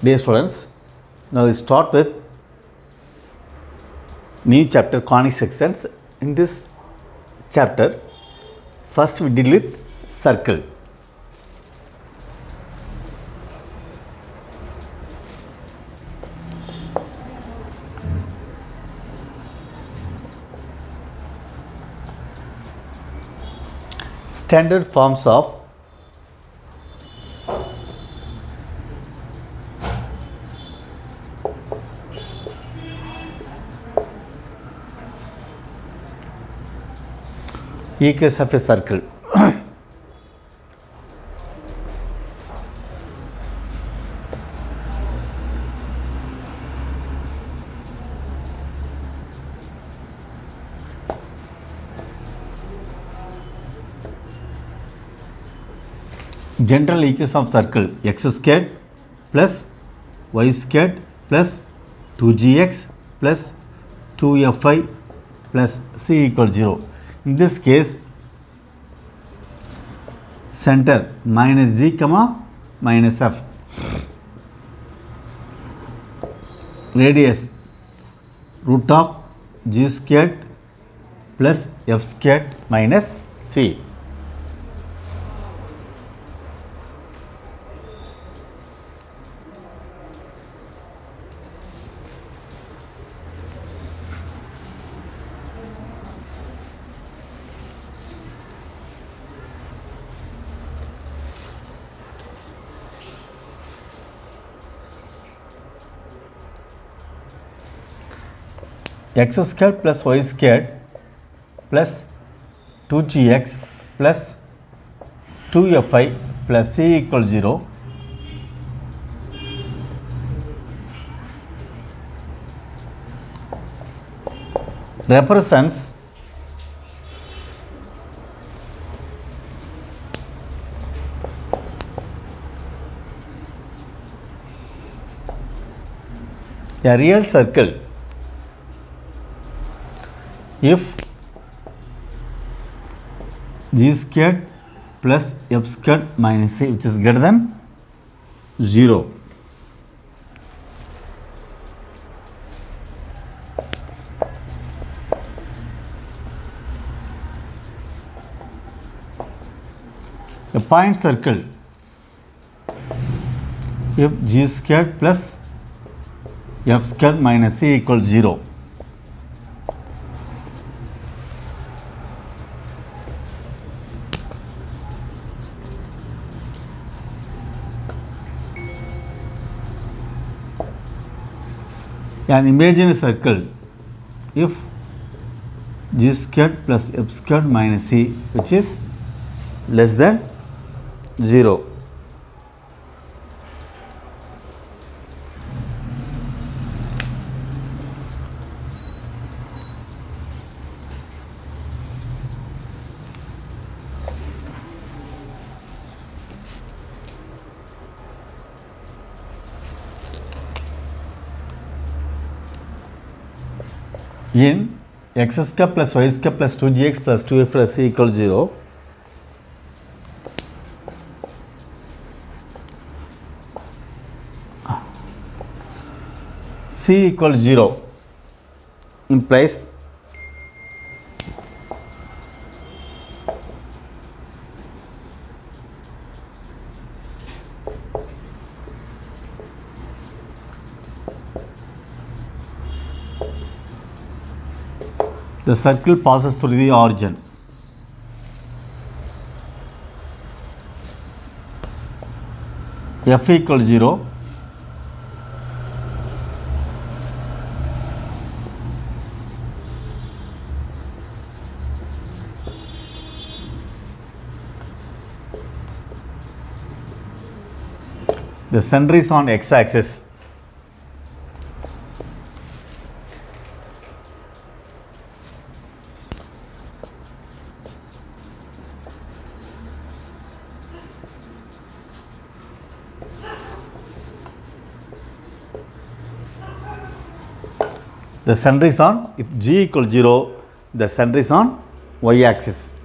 Dear students, now we start with new chapter conic sections. In this chapter, first we deal with circle. Standard forms of equals of a circle. General equation of circle x squared plus y squared plus 2gx plus 2fi plus c equal 0. In this case, center minus g comma minus f, radius root of g squared plus f squared minus c. X squared plus y squared plus 2gx plus 2fi plus c equal 0 represents a real circle if g squared plus f squared minus c which is greater than 0. A point circle if g squared plus f squared minus c equals 0. An imaginary circle if g squared plus f squared minus c which is less than 0. In x square plus y square plus 2gx plus 2f plus c equals 0, c equals 0 implies the circle passes through the origin. F equals 0. The center is on x axis. The center is on, if g equals 0, the center is on y axis.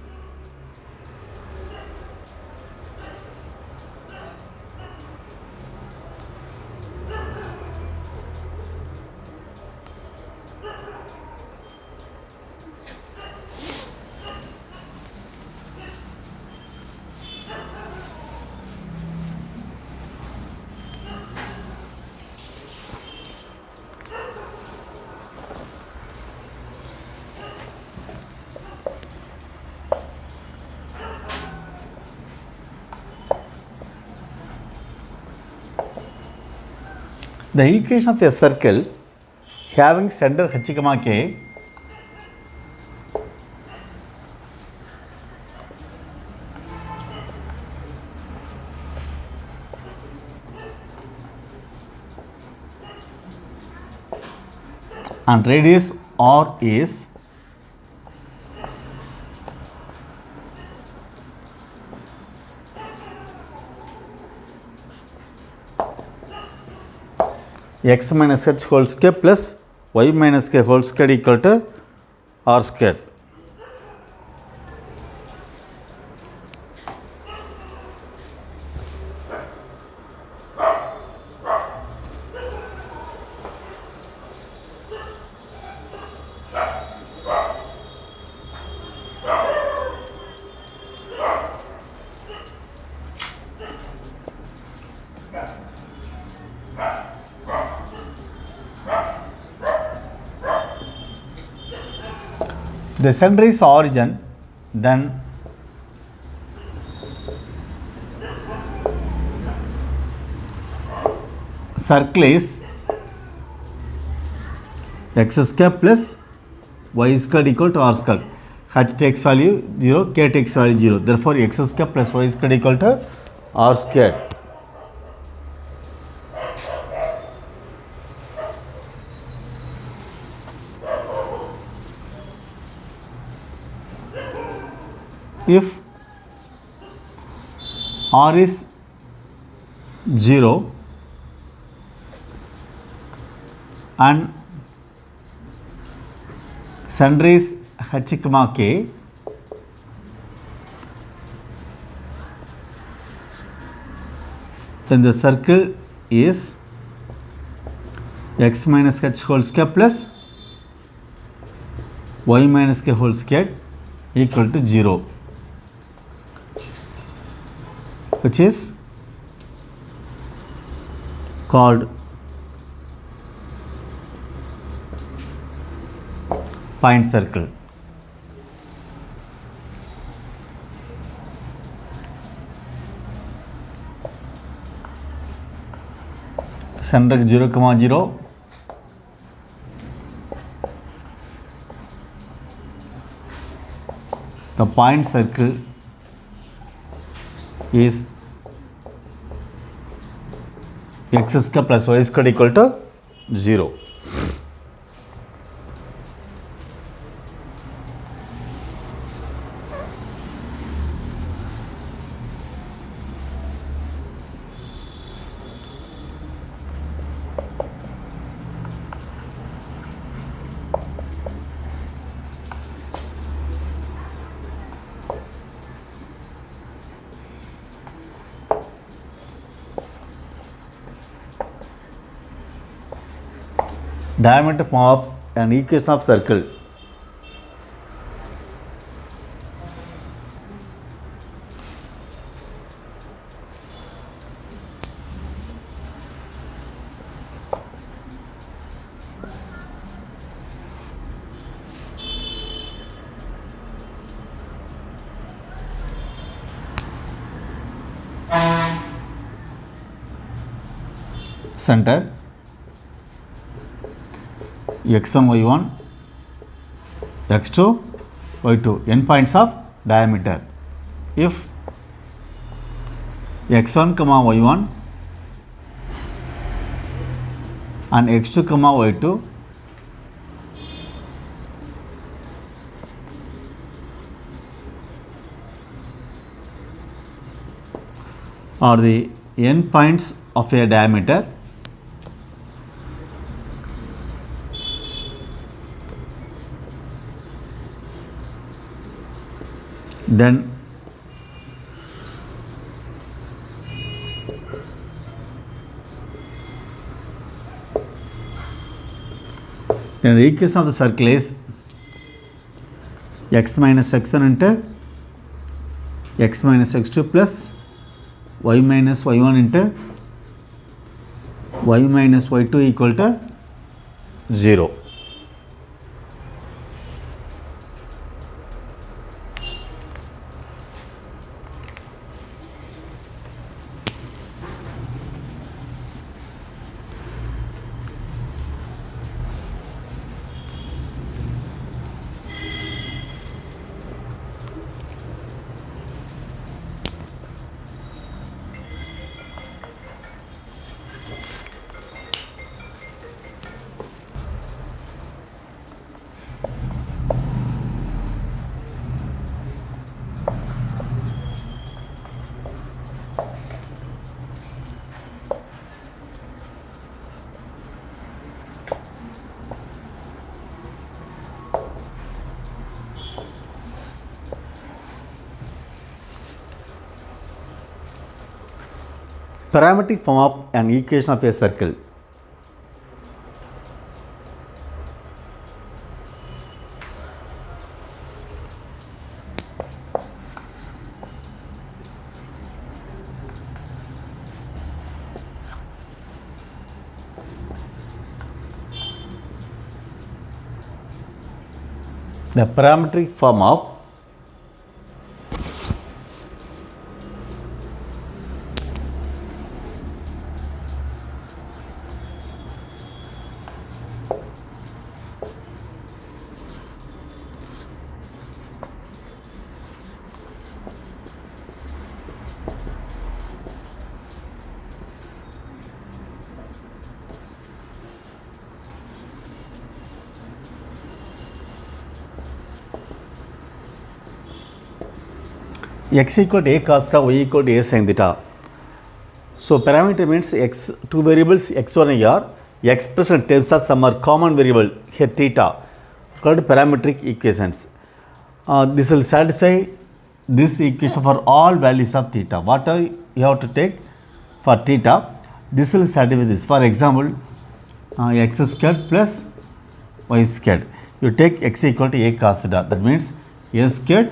The equation of a circle having center h comma k and radius r is x minus h whole square plus y minus k whole square equal to r square. The center is origin, then circle is x square plus y square equal to r square. H takes value 0, k takes value 0. Therefore, x square plus y square equal to r square. If r is 0 and center is h comma k, then the circle is x minus h whole square plus y minus k whole square equal to 0, which is called point circle. Center 0, 0. The point circle is x square plus y square equal to 0. Diameter of an equation of circle. Center x1 y1 x2 y2 n points of diameter. If x1 comma y1 and x2 comma y2 are the n points of a diameter, then the equation of the circle is x minus x1 into x minus x2 plus y minus y1 into y minus y2 equal to 0. Parametric form of an equation of a circle. The parametric form of x equal to a cos theta, y equal to a sin theta. So parameter means x, two variables x1 and r, expressed in terms of some are common variable here theta, called parametric equations. This will satisfy this equation for all values of theta. Whatever you have to take for theta, this will satisfy this. For example, x squared plus y squared. You take x equal to a cos theta. That means a squared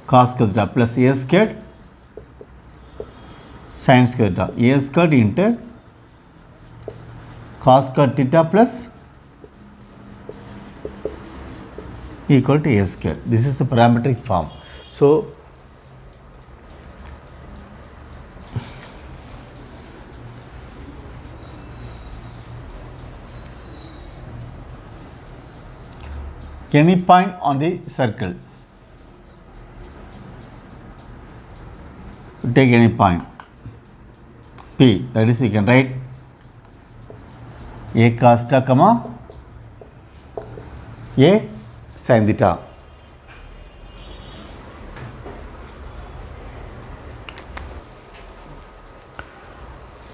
cos theta plus a squared sin theta. A squared into cos theta plus equal to a squared. This is the parametric form. So any point on the circle, take any point P, that is you can write a cos theta comma a sin theta.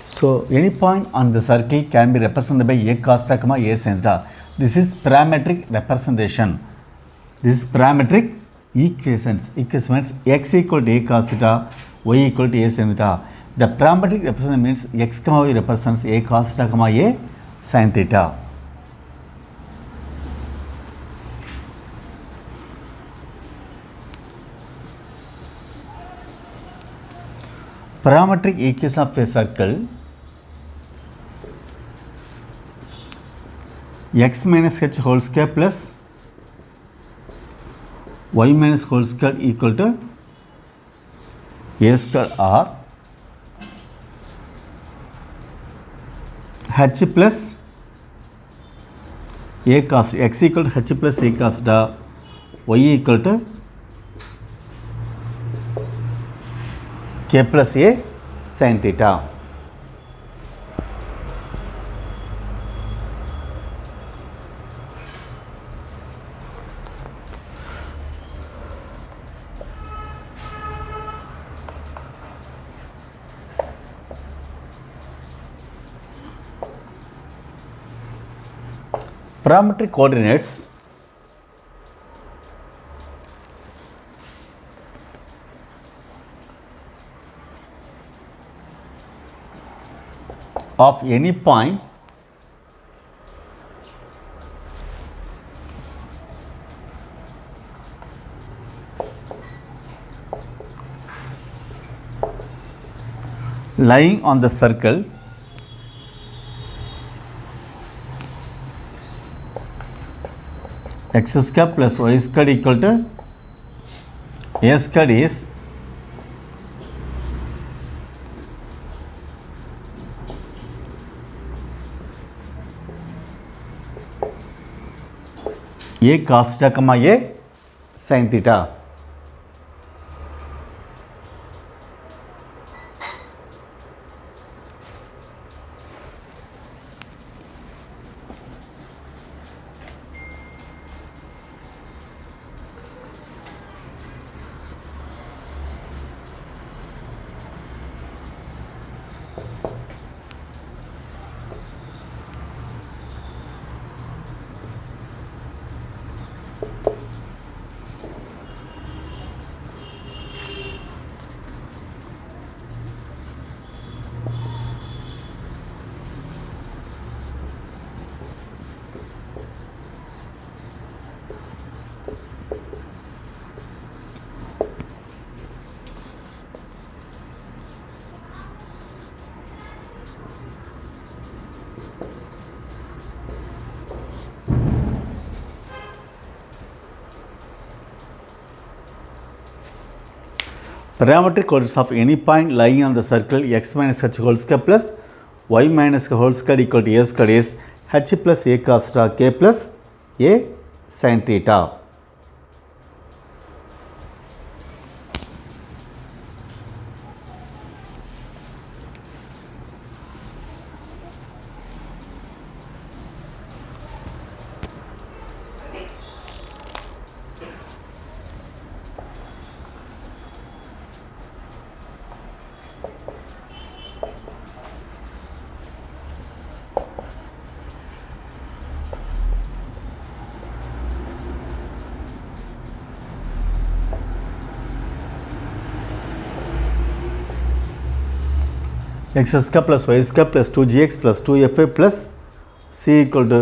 So any point on the circle can be represented by a cos theta comma a sin theta. This is parametric representation. This is parametric equations. Equation means x equal to a cos theta, y equal to a sin theta. The parametric representation means x comma y represents a cos theta comma a sin theta. Parametric equation of a circle, x minus h whole square plus y minus whole square equal to a square r h plus a cos, x equal to h plus a cos theta, y equal to k plus a sin theta. Parametric coordinates of any point lying on the circle x square plus y square equal to a square is a cos theta comma a sin theta. Parametric coordinates of any point lying on the circle x minus h whole square plus y minus k whole square equal to a square is h plus a cos theta k plus a sin theta. X square plus y square plus 2gx plus 2fy plus c equal to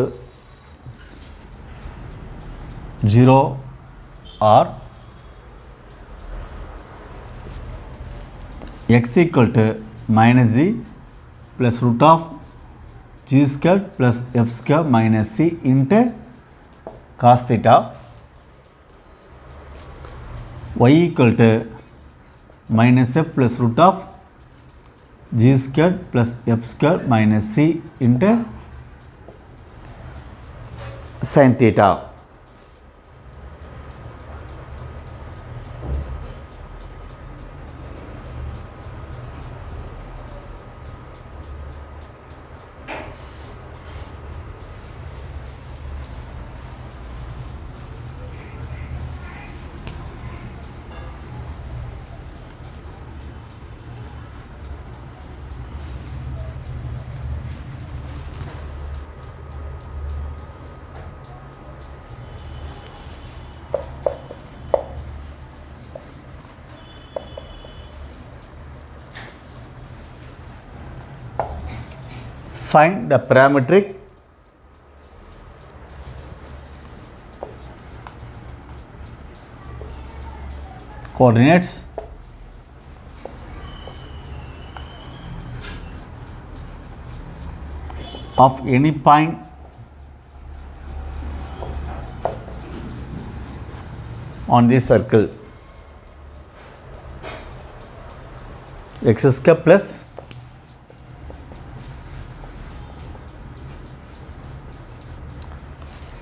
0 or x equal to minus z plus root of g square plus f square minus c into cos theta, y equal to minus f plus root of g square plus f square minus c into sin theta. Find the parametric coordinates of any point on this circle x square plus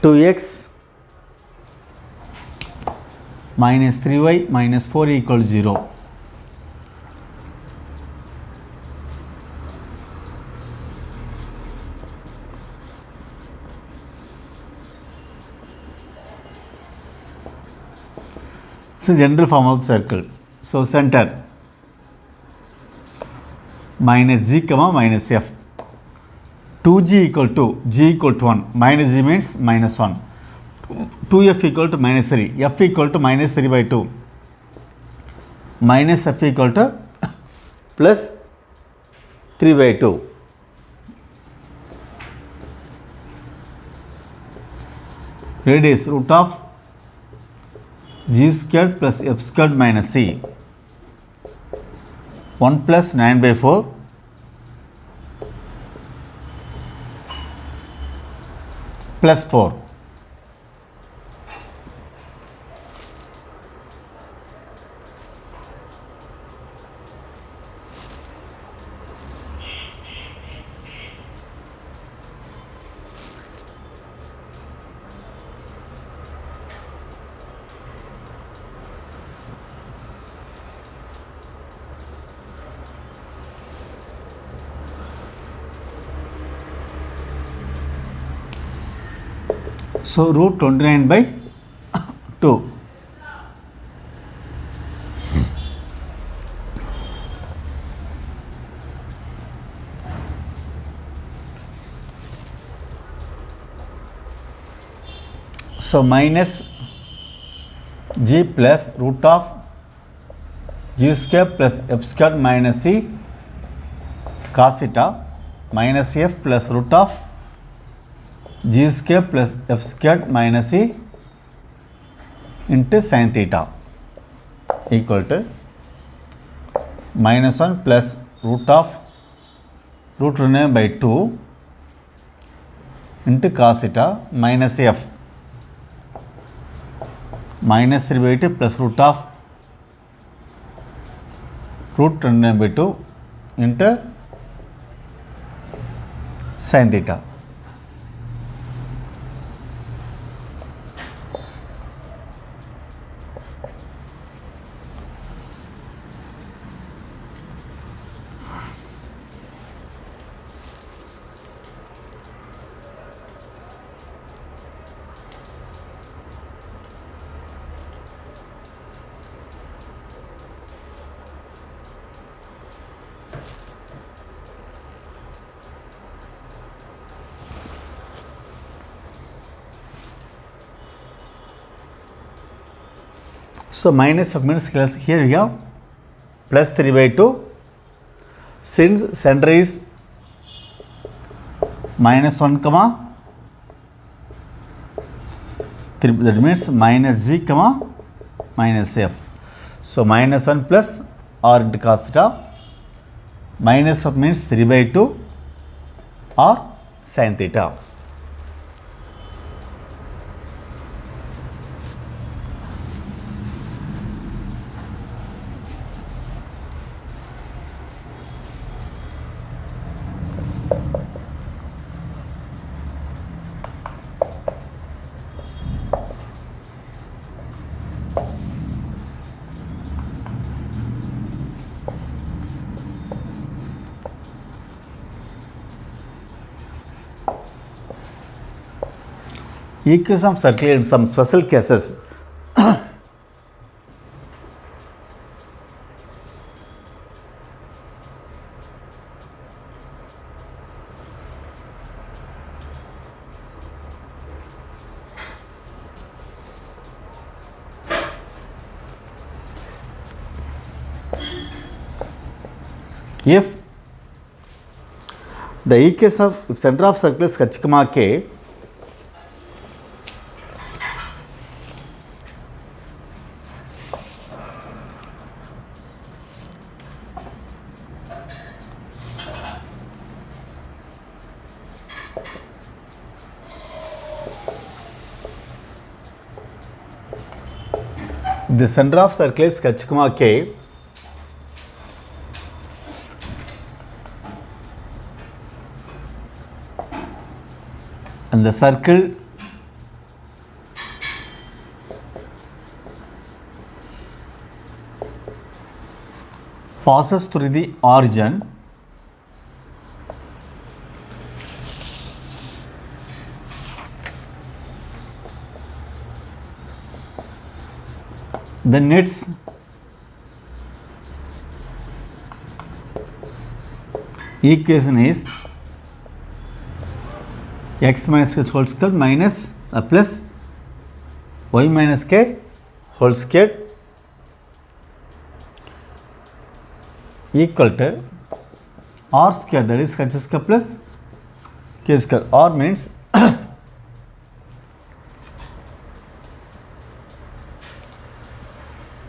two x minus 3y minus 4 equals 0. This is general form of circle. So center minus z comma minus f. 2g equal to g equal to 1, minus g means minus 1, 2f equal to minus 3, f equal to minus 3 by 2, minus f equal to plus 3 by 2. Radius root of g squared plus f squared minus c, 1 plus 9 by 4 plus 4. So root 29 by 2. So minus g plus root of g square plus f square minus c cos theta minus f plus root of g square plus f square minus c into sin theta equal to minus 1 plus root of root 29 by 2 into cos theta minus f minus 3 by 2 plus root of root 29/2 into sin theta. So minus of means here we have plus 3/2. Since center is minus 1 comma 3, that means minus g comma minus f. So minus 1 plus r into cos theta. Minus of means 3/2 or sin theta. Equation of circle in some special cases. If the equation of center of circle is h comma k, the center of circle is h comma k, and the circle passes through the origin then its equation is x minus h whole square minus plus y minus k whole square equal to r square, that is h square plus k square. R means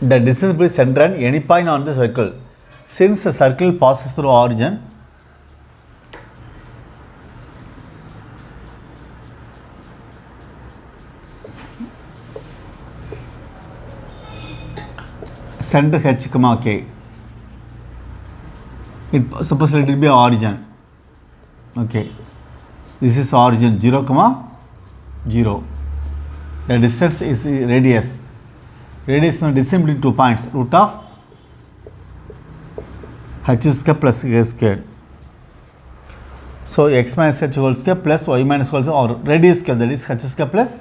the distance between center and any point on the circle. Since the circle passes through origin, center h comma k, suppose let it be origin. Okay, this is origin 0 comma 0. The distance is radius. Radius is distance between 2 points, root of h square plus k square. So x minus h whole square plus y minus whole square, or radius square, that is h square plus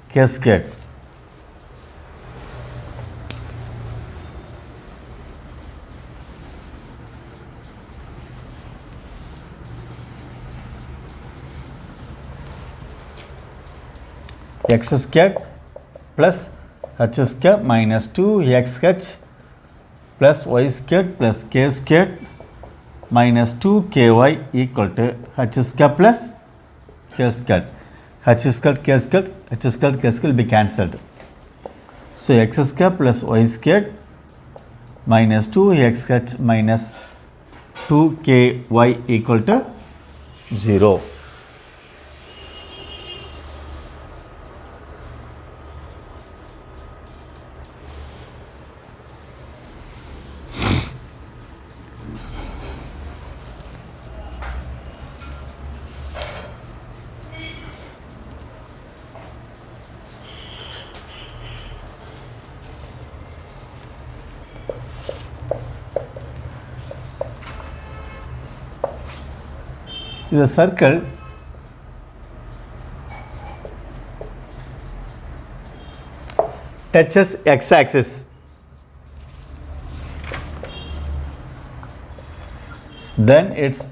k square. X square plus h square minus 2xh plus y square plus k square minus 2ky equal to h square plus k square. H square, k square, h square, k square will be cancelled. So x square plus y square minus 2xh minus 2ky equal to 0. The circle touches x-axis, then its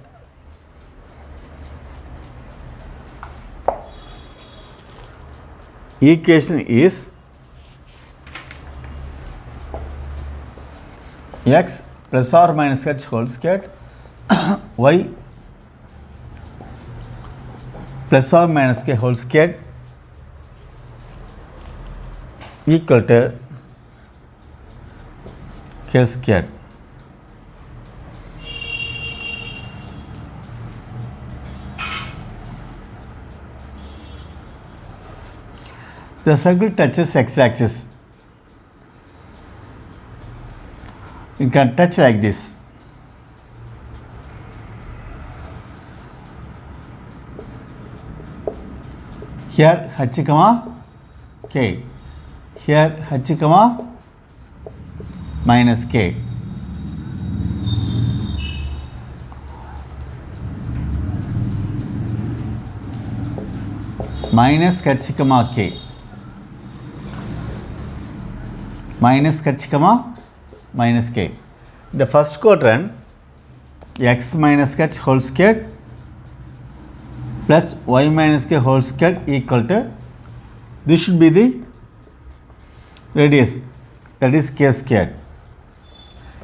equation is x plus or minus h whole squared y plus or minus k whole squared equal to k squared. The circle touches x-axis. You can touch like this. Here h comma k. Here h comma minus k. Minus h comma k. Minus h comma minus k. The first quadrant x minus h whole squared plus y minus k whole squared equal to, this should be the radius, that is k squared.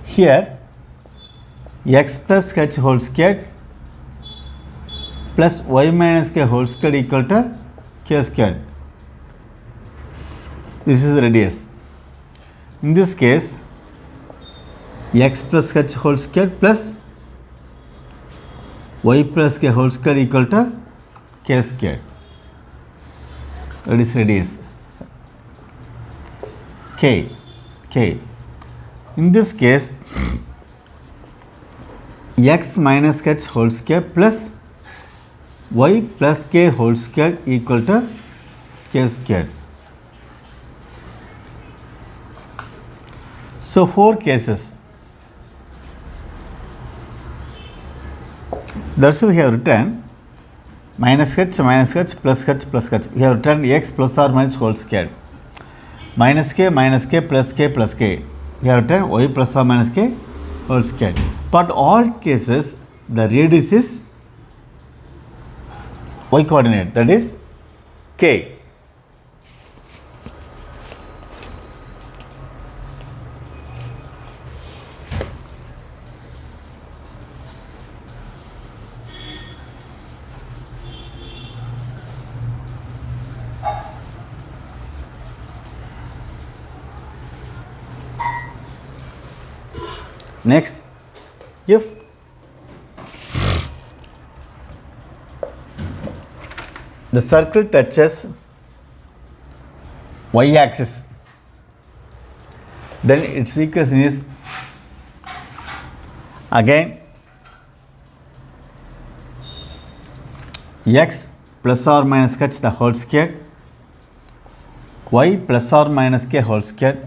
Here x plus h whole squared plus y minus k whole squared equal to k squared. This is the radius. In this case, x plus h whole squared plus y plus k whole squared equal to k squared. That is radius. K. In this case, x minus h whole squared plus y plus k whole squared equal to k squared. So 4 cases. That's why we have written minus h plus h plus h. We have written x plus or minus whole squared. Minus k plus k plus k. We have written y plus or minus k whole squared. But all cases the radius is y coordinate, that is k. Next, if the circle touches y axis, then its equation is again x plus or minus h the whole squared, y plus or minus k whole squared,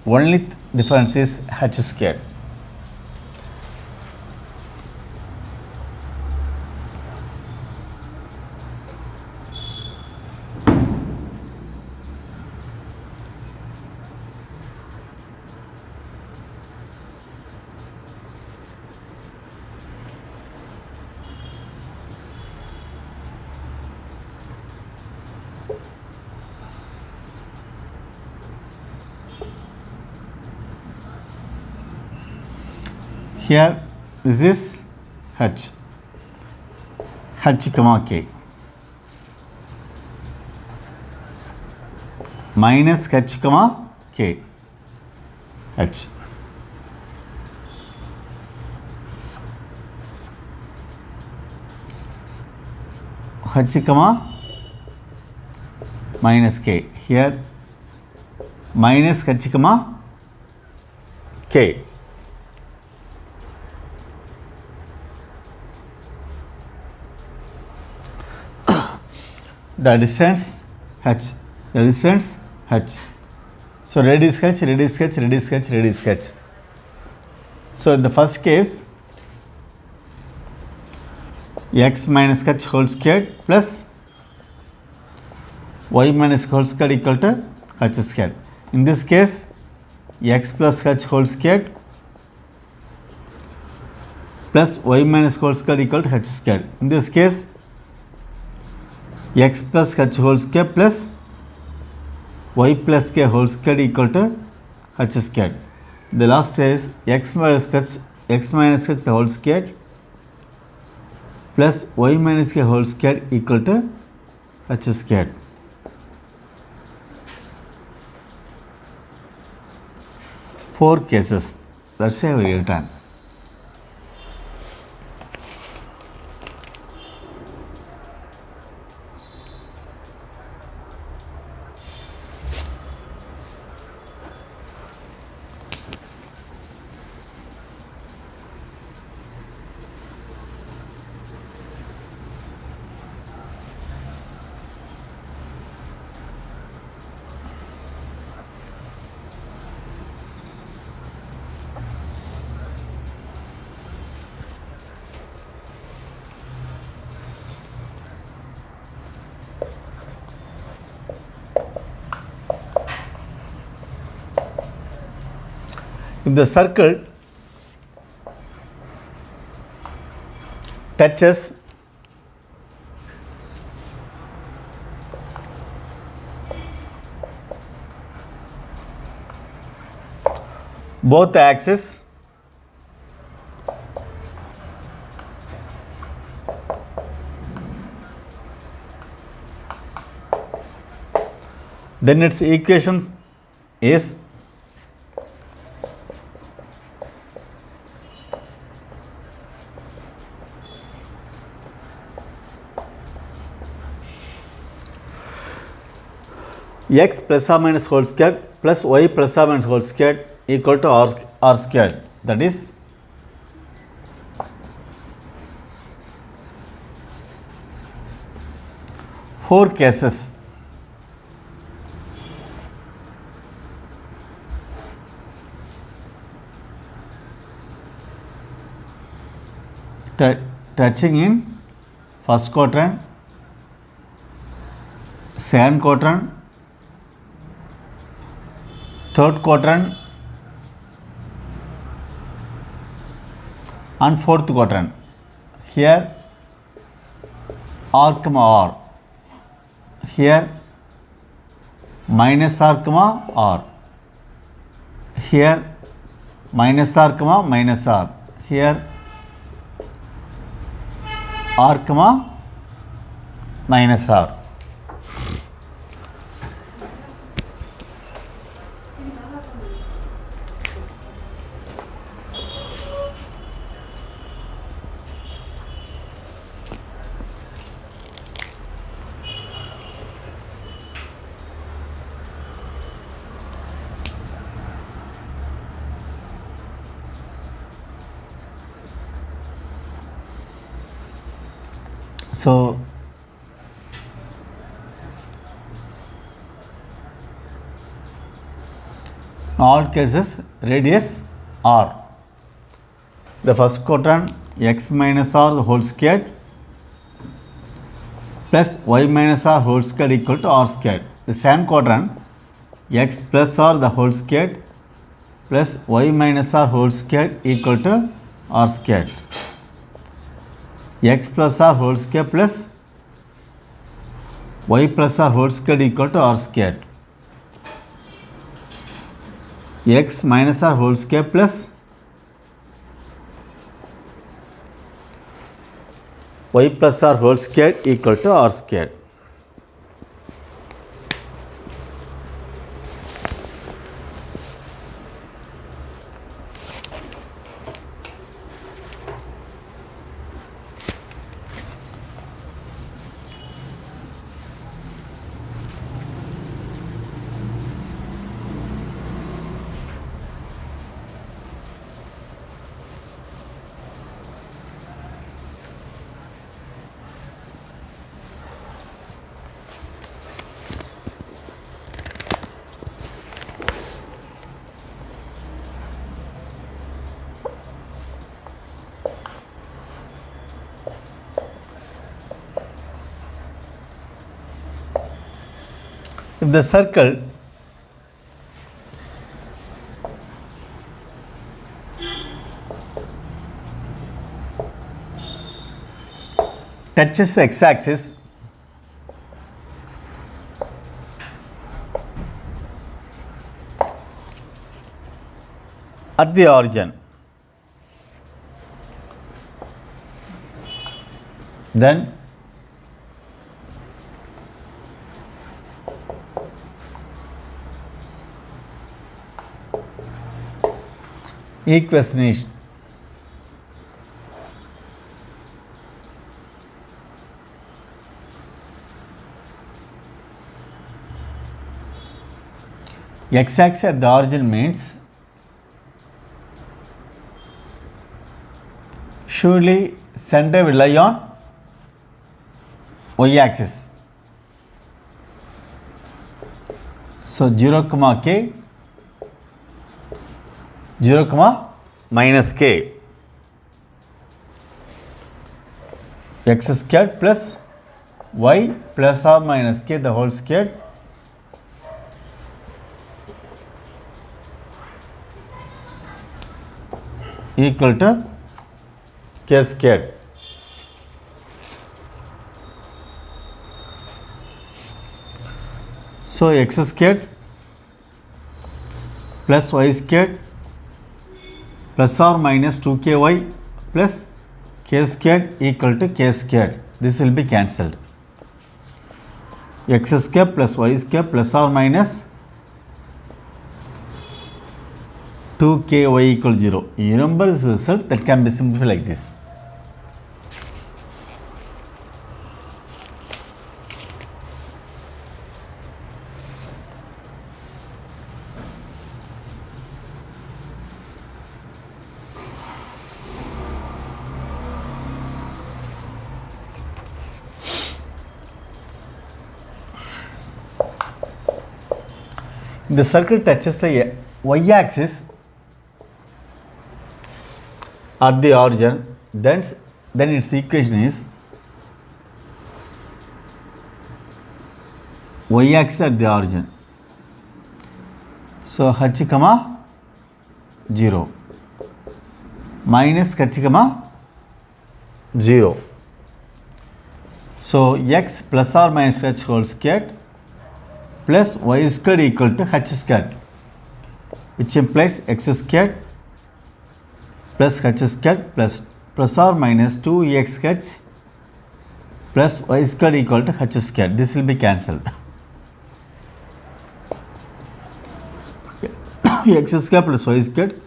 only difference is h squared. Here this is h comma k minus h comma k h. H comma minus k. Here minus h comma k. The distance h, the distance h. So radius h, radius h, radius h, radius h. So in the first case, x minus h whole squared plus y minus whole squared equal to h squared. In this case, x plus h whole squared plus y minus whole squared equal to h squared. In this case, x plus h whole squared plus y plus k whole squared equal to h squared. The last is x minus h whole squared plus y minus k whole squared equal to h squared. Four cases. That's how we return. If the circle touches both axes, then its equation is x plus or minus whole squared plus y plus or minus whole squared equal to r squared. That is four cases. Touching in first quadrant, second quadrant, third quadrant and fourth quadrant. Here r comma r, here minus r comma r, here minus r comma minus r, here r comma minus r. So in all cases radius r. The first quadrant x minus r the whole squared plus y minus r whole squared equal to r squared. The second quadrant x plus r the whole squared plus y minus r whole squared equal to r squared. X plus r whole square plus y plus r whole square equal to r squared. X minus r whole square plus y plus r whole square equal to r squared. If the circle touches the x-axis at the origin, then equation is x-axis at the origin means surely center will lie on y-axis. So 0 comma k, 0 comma minus k, x squared plus y plus or minus k the whole squared equal to k squared. So x squared plus y squared plus or minus 2ky plus k squared equal to k squared. This will be cancelled. X squared plus y squared plus or minus 2ky equal 0. You remember this result that can be simplified like this. The circle touches the y-axis at the origin, then its equation is y-axis at the origin. So h comma 0 minus h comma 0. So x plus or minus h whole squared plus y squared equal to h squared, which implies x squared plus h squared plus or minus 2xh plus y squared equal to h squared. This will be cancelled. X squared plus y squared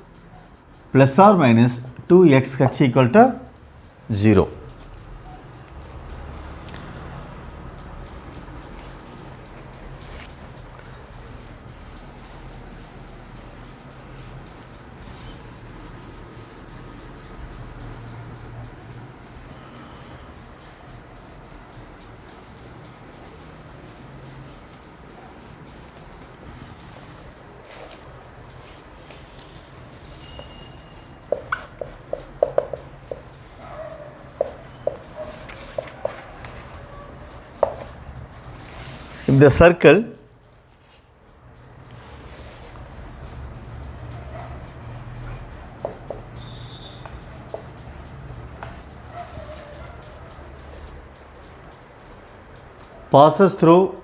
plus or minus 2xh equal to 0. If the circle passes through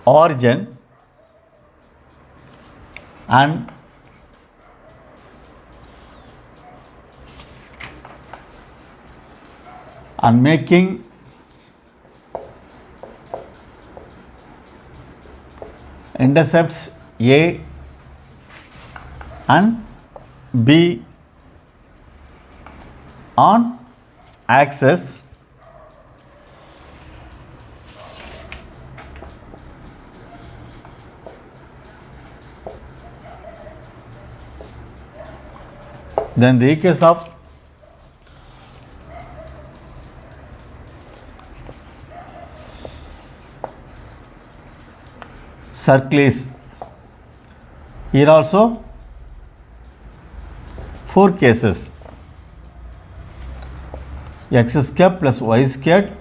origin and making intercepts A and B on axis, then the equation of circle is here also four cases: x square plus y square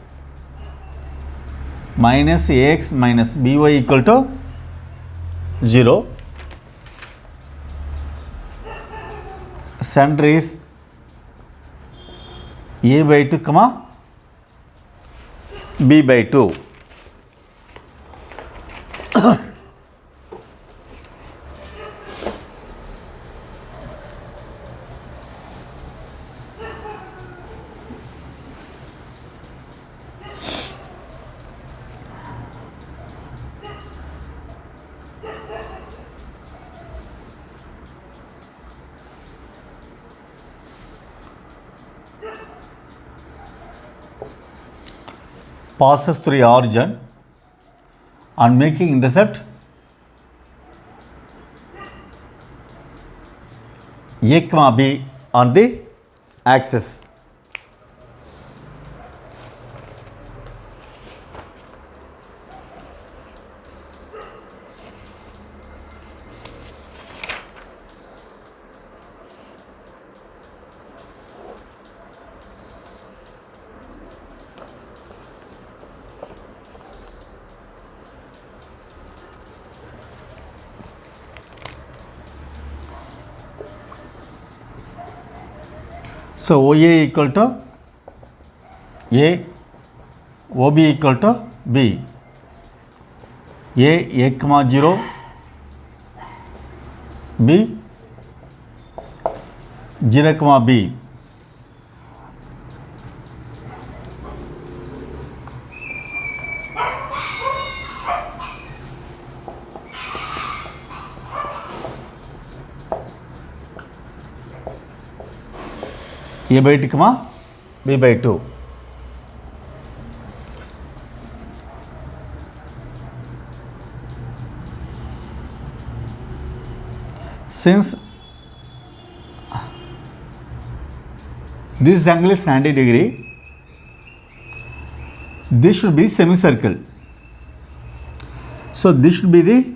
minus ax minus by equal to 0. Center is a by 2 comma b by 2. Passes through origin and making intercept a comma b on the axis. So OA equal to A, OB equal to B. A comma 0, B 0 comma B. A by 2 comma B by 2. Since this angle is 90 degree, this should be semicircle. So this should be the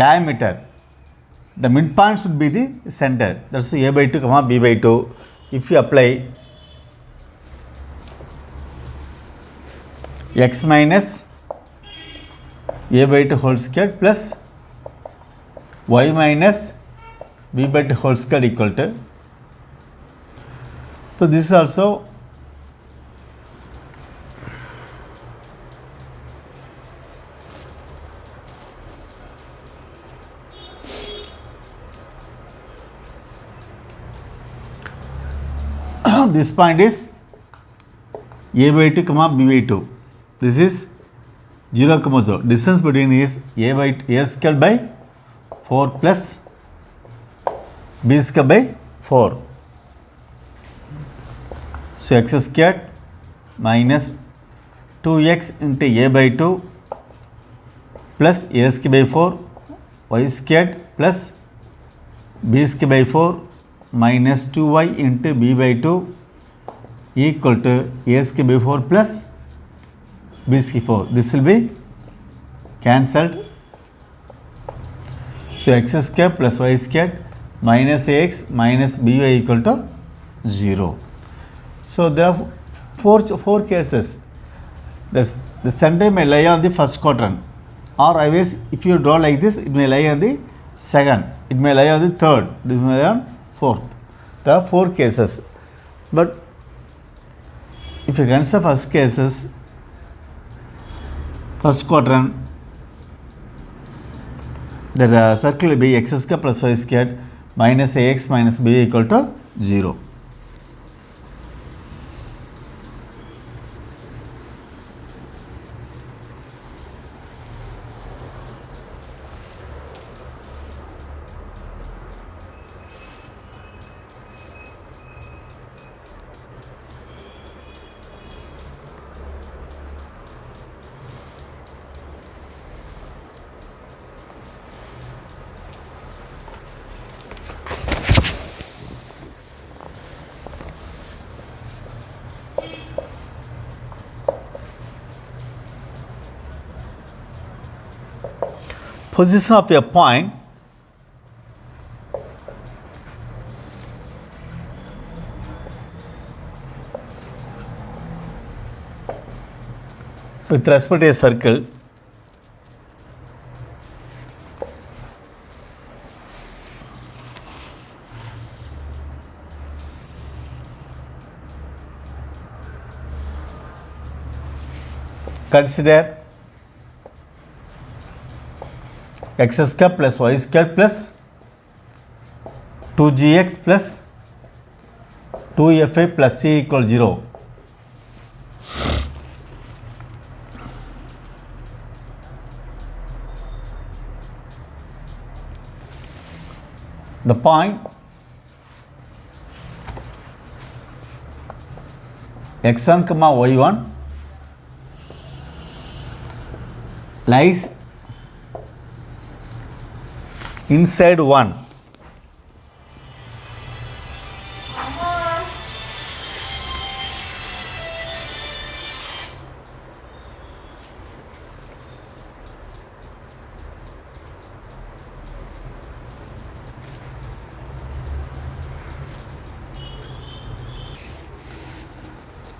diameter. The midpoint should be the center. That's A by 2 comma B by 2. If you apply x minus A by 2 whole square plus y minus B by 2 whole square equal to. So this is also this point is A by 2 comma B by 2. This is 0 comma 0. Distance between is A by A square by 4 plus B square by 4. So x squared minus 2x into A by 2 plus A square by 4 y squared plus B square by 4 minus 2y into B by 2 equal to A square by 4 plus B square 4. This will be cancelled. So x square plus y square minus ax minus by equal to 0. So there are four cases. The center may lie on the first quadrant, or always if you draw like this, it may lie on the second, it may lie on the third, this may lie on fourth. There are 4 cases. But if you consider first cases, first quadrant, the circle will be x square plus y squared minus ax minus b equal to 0. Position of a point with respect to a circle, consider x square plus y square plus 2gx plus 2fi plus c equal 0. The point x1 comma y1 lies inside 1.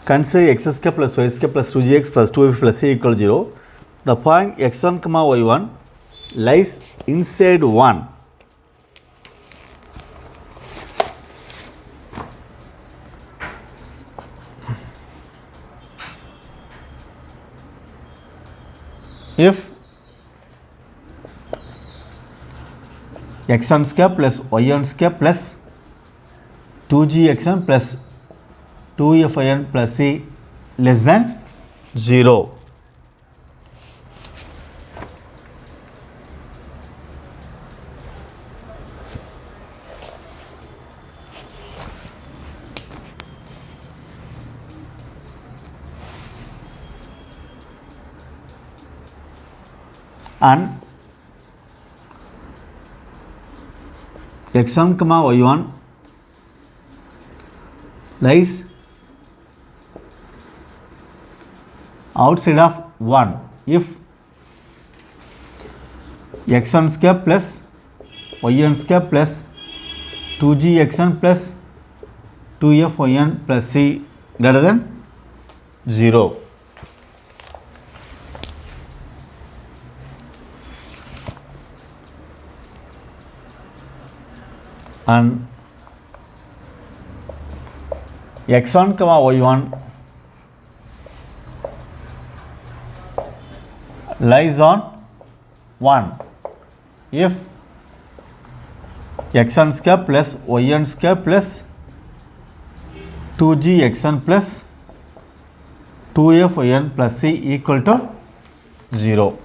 Consider x square plus y square plus 2gx plus 2f plus c equal 0. The point x1 comma y1 lies inside 1. If x1 square plus y1 square plus 2gxn plus 2fin plus c less than 0. And x1 comma y1 lies outside of 1 if x1 square plus yn square plus 2gxn plus 2fin plus c greater than 0. And x1 comma y1 lies on 1 if x1 square plus yn square plus 2gxn plus 2fin plus c equal to 0.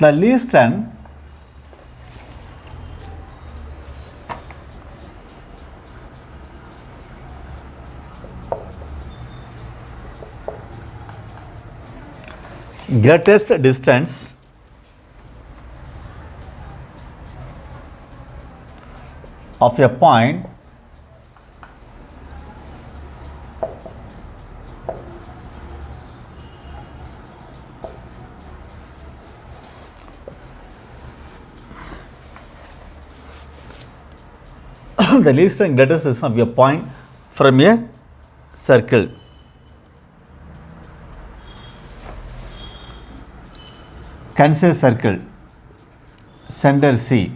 The least and greatest distance of a point the least and greatest distance of a point from a circle. Consider circle, center C.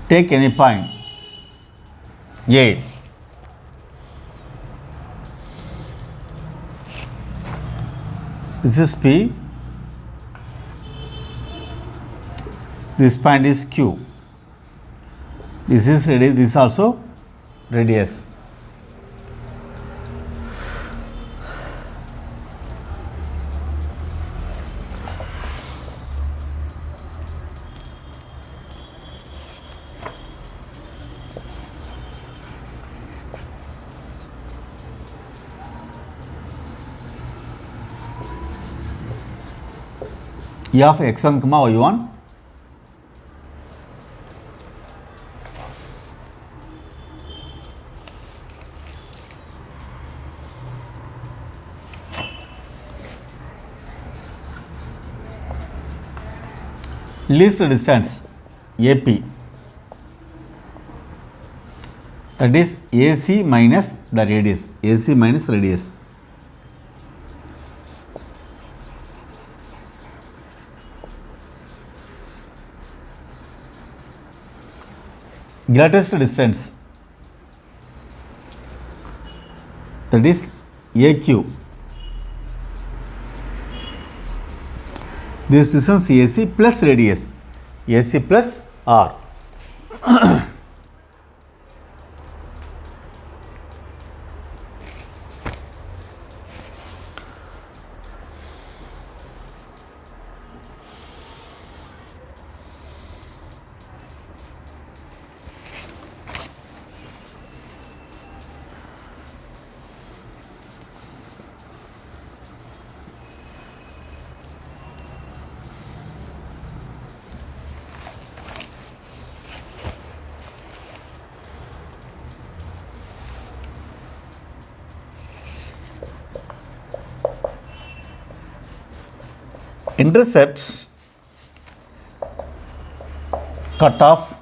Take any point A. This is P. This point is Q. This is radius, this is also radius. E of x1 comma y1 least distance AP, that is AC minus the radius, AC minus radius. Greatest distance, that is AQ. This distance AC plus radius, AC plus R. Intercept cut off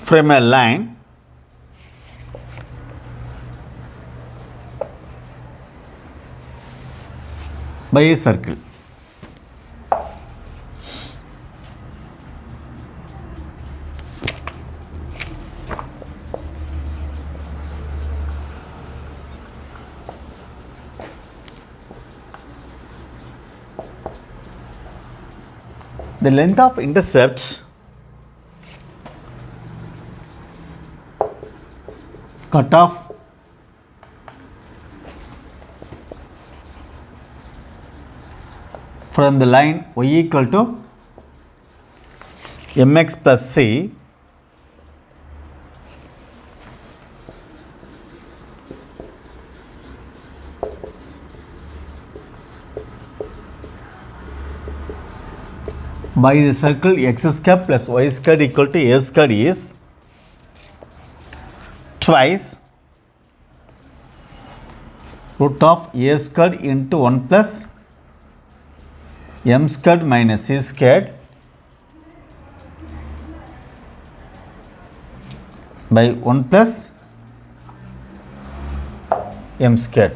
from a line by a circle. The length of intercept cut off from the line y equal to mx plus c by the circle x square plus y square equal to a square is twice root of a squared into 1 plus m squared minus c squared by 1 plus m squared.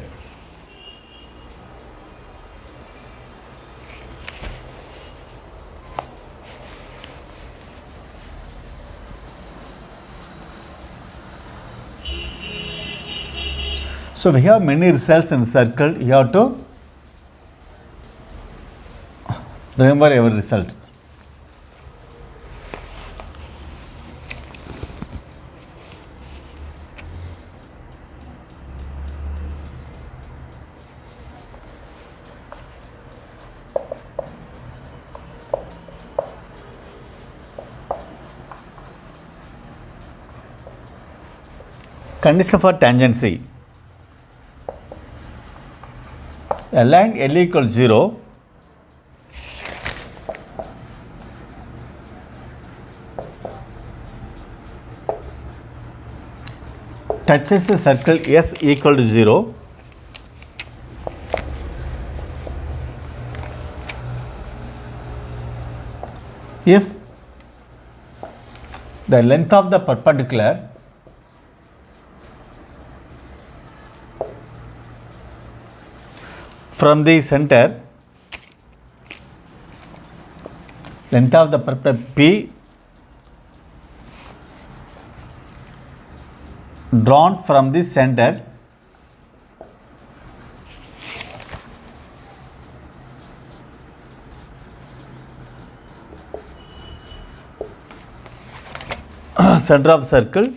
So we have many results in circle. You have to remember every result. Condition for tangency. A line L equals 0 touches the circle S equal to 0 if the length of the perpendicular from the center, length of the perpendicular P drawn from the center center of the circle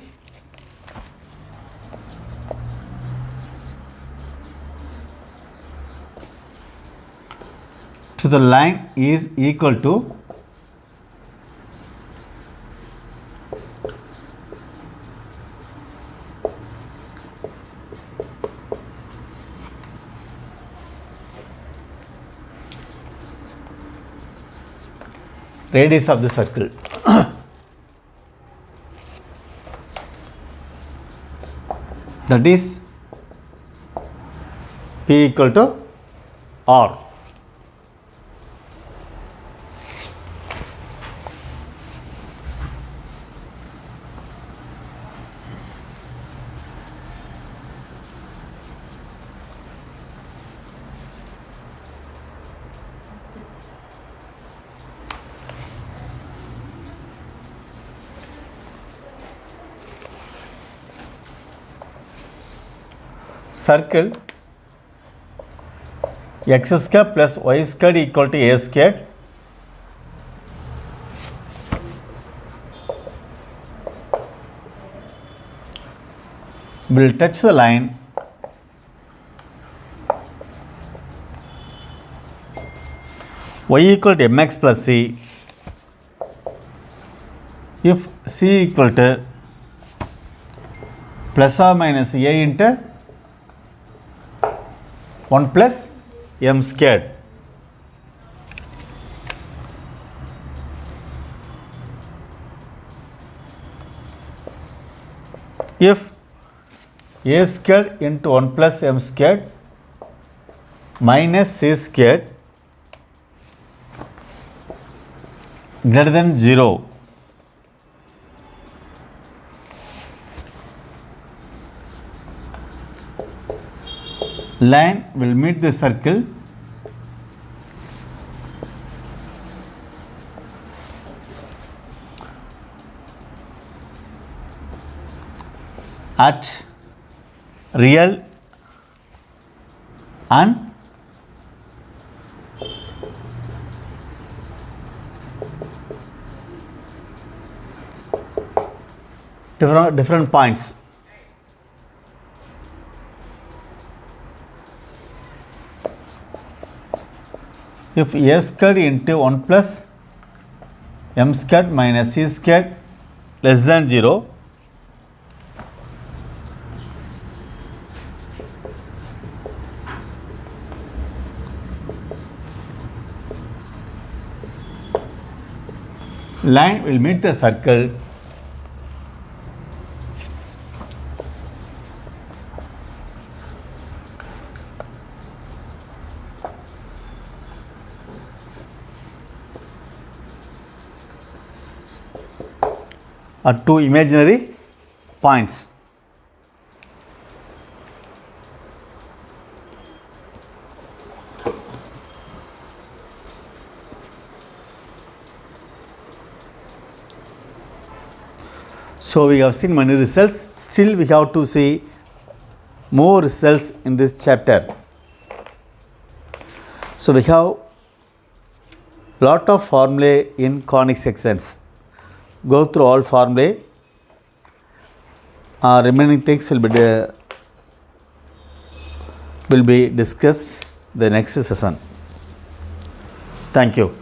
to the line is equal to radius of the circle. That is P equal to R. Circle x square plus y square equal to a square will touch the line y equal to mx plus c if c equal to plus or minus a into 1 plus m squared. If a squared into 1 plus m squared minus c squared greater than 0, line will meet the circle at real and different points. If a squared into 1 plus m squared minus c squared less than 0, line will meet the circle at two imaginary points. So we have seen many results. Still we have to see more results in this chapter. So we have lot of formulae in conic sections. Go through all formulae. Remaining things will be discussed the next session. Thank you.